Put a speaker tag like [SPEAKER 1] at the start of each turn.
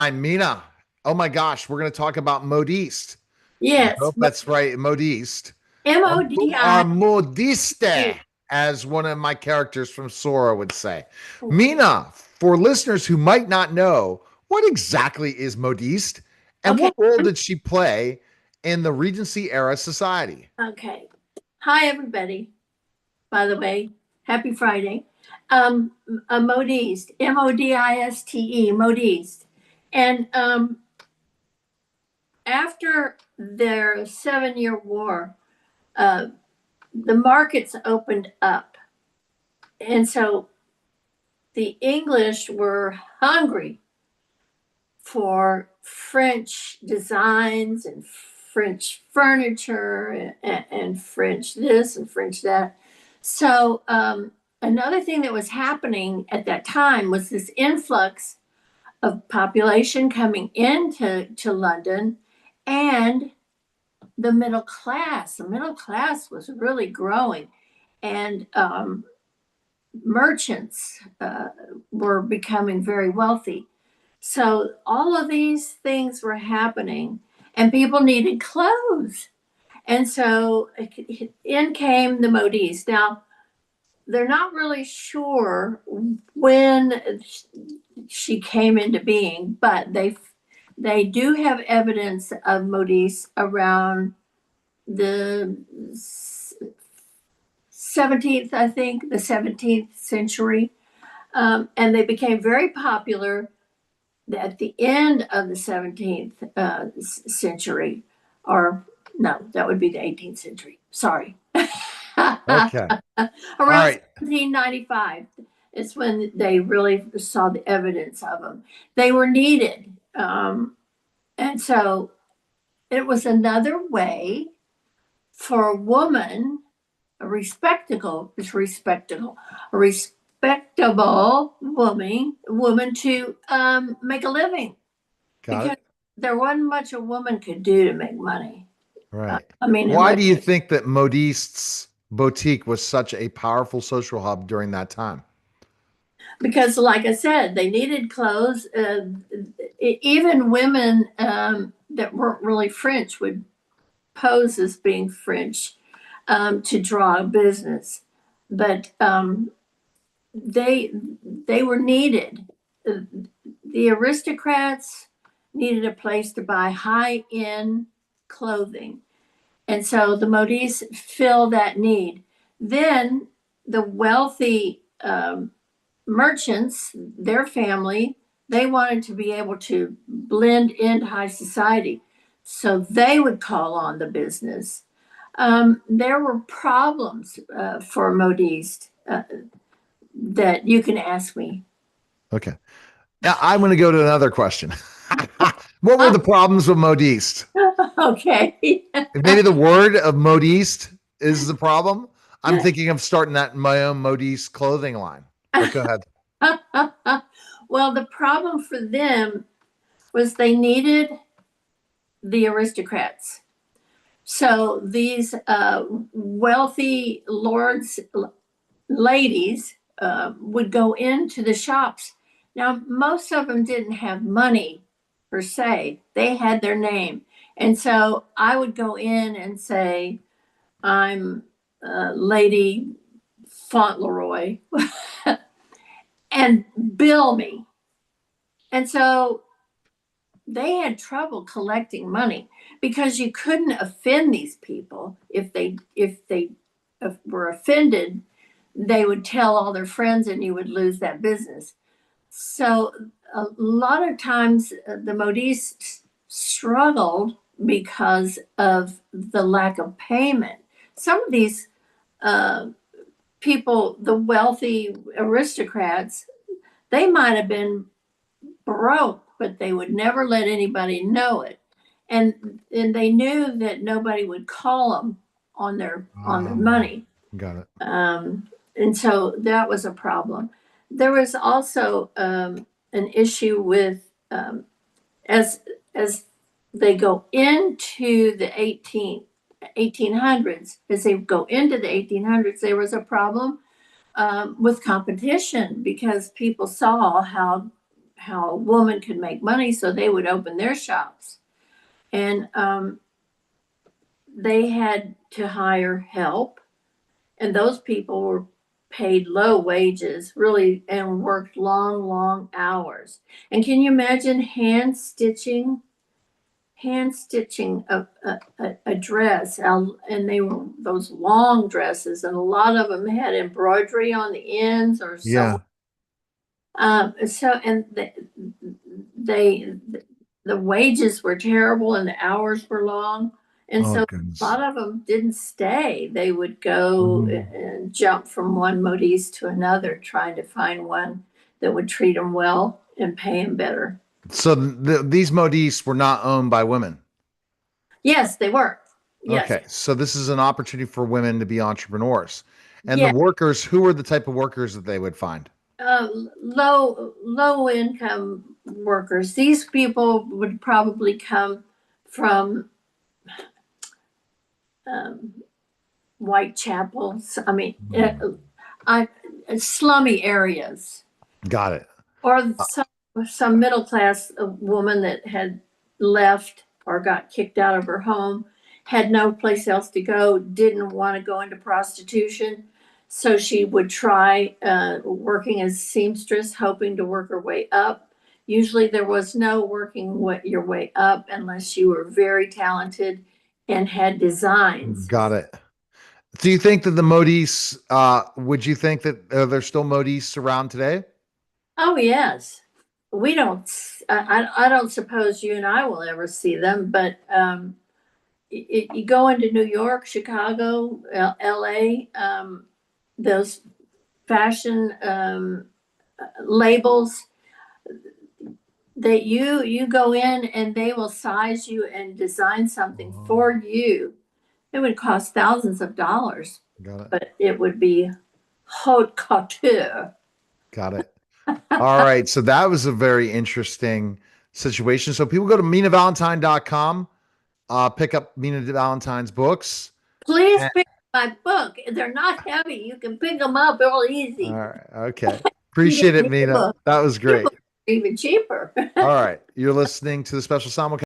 [SPEAKER 1] I'm Mina. Oh my gosh, we're going to talk about modiste. I
[SPEAKER 2] Yes,
[SPEAKER 1] hope that's right, modiste. Or,
[SPEAKER 2] Modi.
[SPEAKER 1] modiste, as one of my characters from Sora would say. Mina, for listeners who might not know, what exactly is modiste and
[SPEAKER 2] Okay,
[SPEAKER 1] what role did she play in the Regency era society?
[SPEAKER 2] okay. Hi, everybody. By the way, happy Friday. A modiste, Modiste, modiste. And after their 7 Year War, uh, the markets opened up. And so the English were hungry for French designs and French furniture and French this and French that. So, another thing that was happening at that time was this influx of population coming into London and the middle class. The middle class was really growing, and merchants were becoming very wealthy. So all of these things were happening, and people needed clothes. And so in came the modiste. Now, they're not really sure when she came into being, but they do have evidence of modiste around the 17th, I think, the 17th century. And they became very popular at the end of the 17th century, or no, that would be the 18th century. Sorry.
[SPEAKER 1] Okay. All
[SPEAKER 2] Around
[SPEAKER 1] right.
[SPEAKER 2] 1795 is when they really saw the evidence of them. They were needed. And so it was another way for a woman, a respectable woman to make a living,
[SPEAKER 1] Got
[SPEAKER 2] because
[SPEAKER 1] it.
[SPEAKER 2] there wasn't much a woman could do to make money.
[SPEAKER 1] Right.
[SPEAKER 2] I mean,
[SPEAKER 1] Why
[SPEAKER 2] unless,
[SPEAKER 1] do you think that Modiste's boutique was such a powerful social hub during that time?
[SPEAKER 2] because, like I said, they needed clothes. Even women that weren't really French would pose as being French to draw business, but they they were needed. The aristocrats needed a place to buy high end clothing. And so the modistes fill that need. Then the wealthy merchants, their family, they wanted to be able to blend into high society. So they would call on the business. There were problems for modiste that you can ask me.
[SPEAKER 1] Okay. Now I'm going to go to another question. What were the problems with modiste?
[SPEAKER 2] Okay.
[SPEAKER 1] Maybe the word of modiste is the problem. I'm thinking of starting that in my own modiste clothing line. But go ahead.
[SPEAKER 2] Well, the problem for them was they needed the aristocrats. So these wealthy lords, ladies would go into the shops. Now, most of them didn't have money per se, they had their name. And so I would go in and say, I'm Lady Fauntleroy, and bill me. And so they had trouble collecting money because you couldn't offend these people. If they were offended, they would tell all their friends and you would lose that business. So a lot of times the modistes struggled because of the lack of payment. Some of these uh, people, the wealthy aristocrats, they might have been broke, but they would never let anybody know it. And they knew that nobody would call them on their money.
[SPEAKER 1] Got it.
[SPEAKER 2] And so that was a problem. There was also an issue with as as they go into the 1800s, as they go into the 1800s, there was a problem with competition because people saw how a woman could make money, so they would open their shops. And they had to hire help, and those people were paid low wages, really, and worked long, long hours. And can you imagine hand stitching a dress, and they were those long dresses, and a lot of them had embroidery on the ends or
[SPEAKER 1] Yeah.
[SPEAKER 2] somewhere. And they the wages were terrible and the hours were long, and
[SPEAKER 1] Oh
[SPEAKER 2] so a
[SPEAKER 1] goodness.
[SPEAKER 2] lot of them didn't stay. They would go
[SPEAKER 1] Mhm.
[SPEAKER 2] and jump from one modiste to another, trying to find one that would treat them well and pay them better.
[SPEAKER 1] So these modistes were not owned by women.
[SPEAKER 2] Yes, they were. Yes.
[SPEAKER 1] Okay, so this is an opportunity for women to be entrepreneurs. And the
[SPEAKER 2] Yeah.
[SPEAKER 1] workers, who were the type of workers that they would find?
[SPEAKER 2] uh, low income workers. These people would probably come from um, Whitechapel. I mean, I slummy areas,
[SPEAKER 1] Got it.
[SPEAKER 2] or some middle class woman that had left or got kicked out of her home, had no place else to go, didn't want to go into prostitution. So she would try working as seamstress, hoping to work her way up. Usually there was no working your way up unless you were very talented and had designs.
[SPEAKER 1] Got it. Do you think that the modistes, would you think that there's still modistes around today?
[SPEAKER 2] Oh, yes. We don't, I don't suppose you and I will ever see them, but you go into New York, Chicago, LA, those fashion labels that you go in and they will size you and design something for you. It would cost thousands of dollars,
[SPEAKER 1] Got it.
[SPEAKER 2] but it would be haute couture.
[SPEAKER 1] Got it. All right. So that was a very interesting situation. So people go to minavalentine.com, pick up Mina Valentine's books.
[SPEAKER 2] Please
[SPEAKER 1] And,
[SPEAKER 2] pick my book. They're not heavy. You can pick them up real
[SPEAKER 1] all
[SPEAKER 2] easy.
[SPEAKER 1] right. Okay.
[SPEAKER 2] You can
[SPEAKER 1] Appreciate
[SPEAKER 2] get
[SPEAKER 1] it,
[SPEAKER 2] an
[SPEAKER 1] Mina.
[SPEAKER 2] ebook.
[SPEAKER 1] That was great.
[SPEAKER 2] Even cheaper.
[SPEAKER 1] All right. You're listening to the special simulcast.